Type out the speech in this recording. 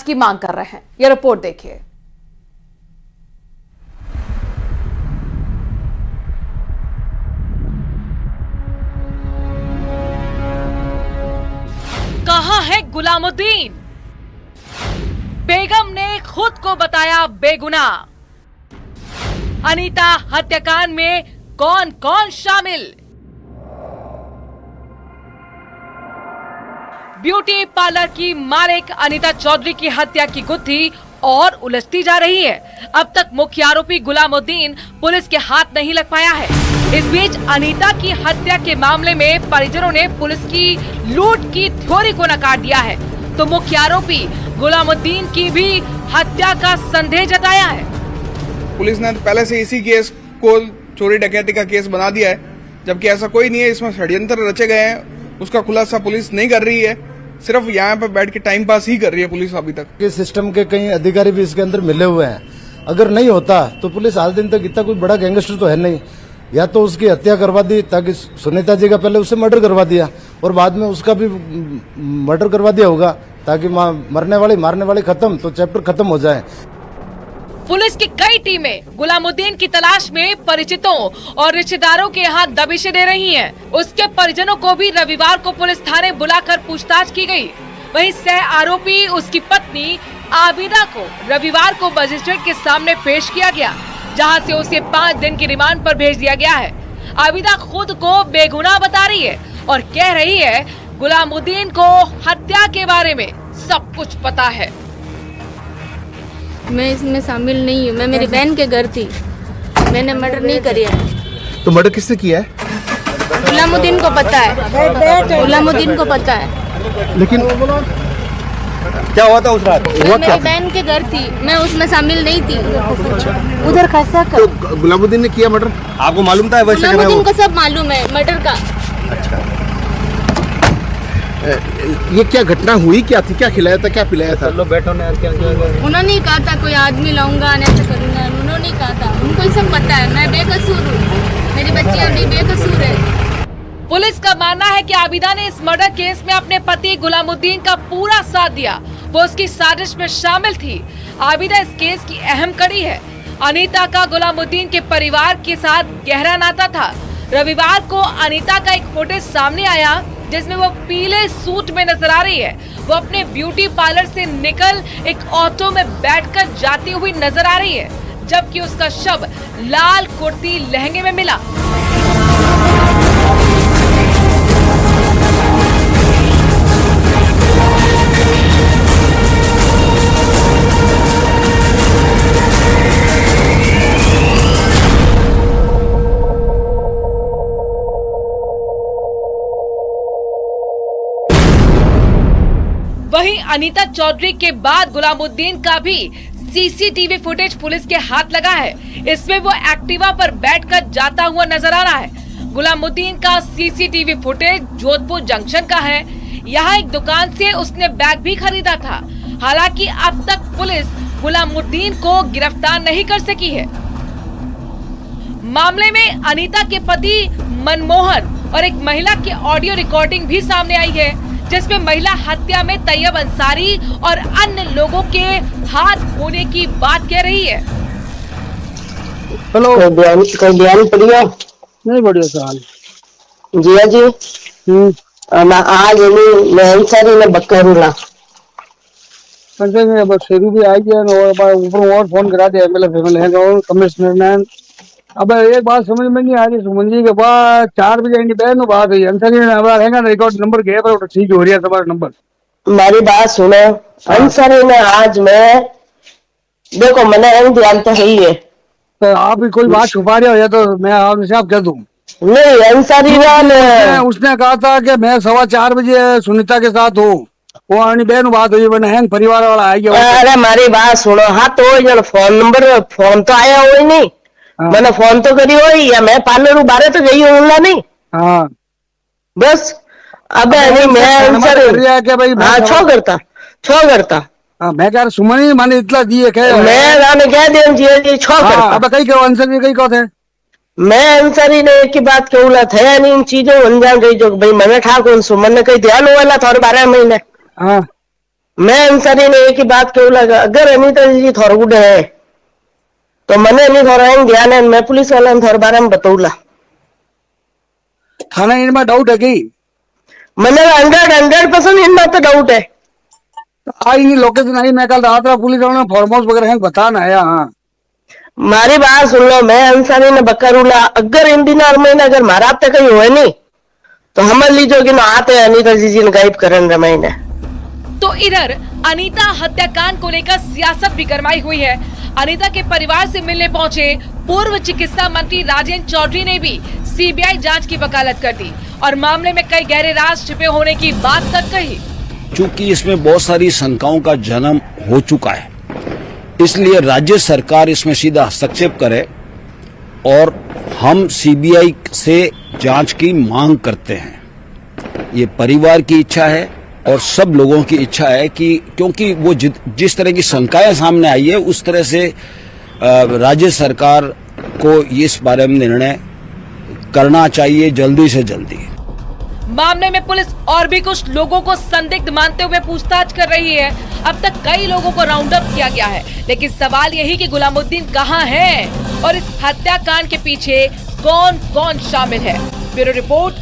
की मांग कर रहे हैं। यह रिपोर्ट देखिए। कहां है गुलामुद्दीन? बेगम ने खुद को बताया बेगुनाह। अनीता हत्याकांड में कौन कौन शामिल? ब्यूटी पार्लर की मालिक अनीता चौधरी की हत्या की गुत्थी और उलझती जा रही है। अब तक मुख्य आरोपी गुलामुद्दीन पुलिस के हाथ नहीं लग पाया है। इस बीच अनीता की हत्या के मामले में परिजनों ने पुलिस की लूट की थ्योरी को नकार दिया है, तो मुख्य आरोपी गुलामुद्दीन की भी हत्या का संदेह जताया है। पुलिस ने पहले से इसी केस को चोरी डकैती का केस बना दिया है, जबकि ऐसा कोई नहीं है। इसमें षड्यंत्र रचे गए हैं, उसका खुलासा पुलिस नहीं कर रही है। सिर्फ यहाँ पे बैठ के टाइम पास ही कर रही है पुलिस अभी तक। इस सिस्टम के कई अधिकारी भी इसके अंदर मिले हुए हैं। अगर नहीं होता तो पुलिस आज दिन तक इतना कोई बड़ा गैंगस्टर तो है नहीं। या तो उसकी हत्या करवा दी, ताकि सुनीता जी का पहले उससे मर्डर करवा दिया और बाद में उसका भी मर्डर करवा दिया होगा, ताकि मरने वाली मारने वाली खत्म, तो चैप्टर खत्म हो जाए। पुलिस की कई टीमें गुलामुद्दीन की तलाश में परिचितों और रिश्तेदारों के यहाँ दबिशें दे रही हैं। उसके परिजनों को भी रविवार को पुलिस थाने बुलाकर पूछताछ की गई। वहीं सह आरोपी उसकी पत्नी आबिदा को रविवार को मजिस्ट्रेट के सामने पेश किया गया, जहां से उसे 5 दिन की रिमांड पर भेज दिया गया है। आबिदा खुद को बेगुनाह बता रही है और कह रही है गुलामुद्दीन को हत्या के बारे में सब कुछ पता है। मैं इसमें शामिल नहीं हूँ। मैं मेरी बहन के घर थी, मैंने मर्डर नहीं किया। तो मर्डर किसने किया है? गुलामुद्दीन को पता है, गुलामुद्दीन को पता है। लेकिन क्या हुआ था उस रात? मैं मेरी बहन के घर थी, मैं उसमें शामिल नहीं थी। उधर खासा तो गुलामुद्दीन ने किया मर्डर? आपको मालूम था? वैसे गुलामुद्दीन को सब मालूम है मर्डर का। अच्छा, ये क्या घटना हुई? क्या थी? क्या खिलाया था? क्या पिलाया था? लो बैठो ना यार। क्या उन्होंने ही कहा था कोई आदमी लाऊंगा, ऐसा करूंगा। उन्होंने ही कहा था, उनको ही सब पता है। मैं बेकसूर हूँ, मेरी बच्ची अभी बेकसूर है। पुलिस का मानना है कि आबिदा ने इस मर्डर केस में अपने पति गुलामुद्दीन का पूरा साथ दिया। वो उसकी साजिश में शामिल थी। आबिदा इस केस की अहम कड़ी है। अनीता का गुलामुद्दीन के परिवार के साथ गहरा नाता था। रविवार को अनीता का एक फुटेज सामने आया जिसमें वो पीले सूट में नजर आ रही है। वो अपने ब्यूटी पार्लर से निकल एक ऑटो में बैठकर जाती हुई नजर आ रही है, जबकि उसका शव लाल कुर्ती लहंगे में मिला। वहीं अनीता चौधरी के बाद गुलामुद्दीन का भी सीसीटीवी फुटेज पुलिस के हाथ लगा है। इसमें वो एक्टिवा पर बैठकर जाता हुआ नजर आ रहा है। गुलामुद्दीन का सीसीटीवी फुटेज जोधपुर जंक्शन का है। यहाँ एक दुकान से उसने बैग भी खरीदा था। हालांकि अब तक पुलिस गुलामुद्दीन को गिरफ्तार नहीं कर सकी है। मामले में अनीता के पति मनमोहन और एक महिला की ऑडियो रिकॉर्डिंग भी सामने आई है, जिसमें महिला हत्या में तैयब अंसारी और अन्य लोगों के हाथ होने की बात कह रही है। हेलो, कोई बयान पढ़िया? नहीं बढ़िया सवाल जिया जी। आज मैं अंसारी ने बकरूला पंचायत में बस शेरू भी आई गया ऊपर और फोन करा दिया एमएलए फैमिली है और कमिश्नर ने। अब एक बात समझ में नहीं आ रही सुमन जी के बाद 4 बजे इंडी बहन बात हुई अंसारी ने हमारा रहेगा ना रिकॉर्ड नंबर गया पर ठीक हो रही है तुम्हारा नंबर। हमारी बात सुनो, अंसारी ने आज मैं देखो मैंने ध्यान तो सही है, तो आप भी कोई बात छुपा रहे हो या तो मैं आपसे कह दूं? नहीं, अंसारी ने उसने कहा था कि मैं 4:15 बजे सुनीता के साथ हूँ, वो आनी बहन बात हुई मैंने परिवार वाला आ गया। अरे हमारी बात सुनो, हाँ तो फोन नंबर फोन तो आया हो ही नहीं। हाँ। मैंने फोन तो करी हो या मैं पार्लर बारे तो गई हूँ नहीं। हाँ बस अब नहीं मैं आंसर हाँ छो करता हाँ मैं कह रहा सुमन ही माने इतना दिए मैं कह दिया छो करता। अब कहीं कहो आंसर नहीं कहीं कहो थे मैं आंसर ही ने एक ही बात कहूला थे नहीं इन चीजों अनजान गई जो भाई मैंने ठाकुर सुमन ने कहीं ध्यान हुआ था और 12 महीने। हाँ मैं अंसारी ने एक ही बात क्यों लगा, अगर अनीता जी थोड़ा गुड है तो मने नहीं थोड़ा ध्यान है, मैं पुलिस वाला ने थोड़ा बारे में बताऊला। थाना इनमें डाउट है कि मने 100% इन बात डाउट है। आई नहीं लोकेशन आई, मैं कल रात पुलिस वालों ने फार्म हाउस वगैरह बताना आया। हाँ मारी बात सुन लो, मैं अंसारी ने बकरूला, अगर इन दिन में अगर मारा अब तक कहीं हुए नहीं तो हम लीजो कि ना आते अनीता जी ने गायब करन रमाई ने। तो इधर अनीता हत्याकांड को लेकर सियासत भी गरमाई हुई है। अनीता के परिवार से मिलने पहुंचे पूर्व चिकित्सा मंत्री राजेंद्र चौधरी ने भी सीबीआई जांच की वकालत कर दी और मामले में कई गहरे राज छिपे होने की बात तक कही। चूंकि इसमें बहुत सारी शंकाओं का जन्म हो चुका है, इसलिए राज्य सरकार इसमें सीधा हस्तक्षेप करे और हम सीबीआई से जांच की मांग करते हैं। ये परिवार की इच्छा है और सब लोगों की इच्छा है कि क्योंकि वो जिस तरह की शंकाएं सामने आई है उस तरह से राज्य सरकार को इस बारे में निर्णय करना चाहिए जल्दी से जल्दी। मामले में पुलिस और भी कुछ लोगों को संदिग्ध मानते हुए पूछताछ कर रही है। अब तक कई लोगों को राउंड अप किया गया है, लेकिन सवाल यही कि गुलामुद्दीन कहां है और इस हत्याकांड के पीछे कौन कौन शामिल है। Bureau report.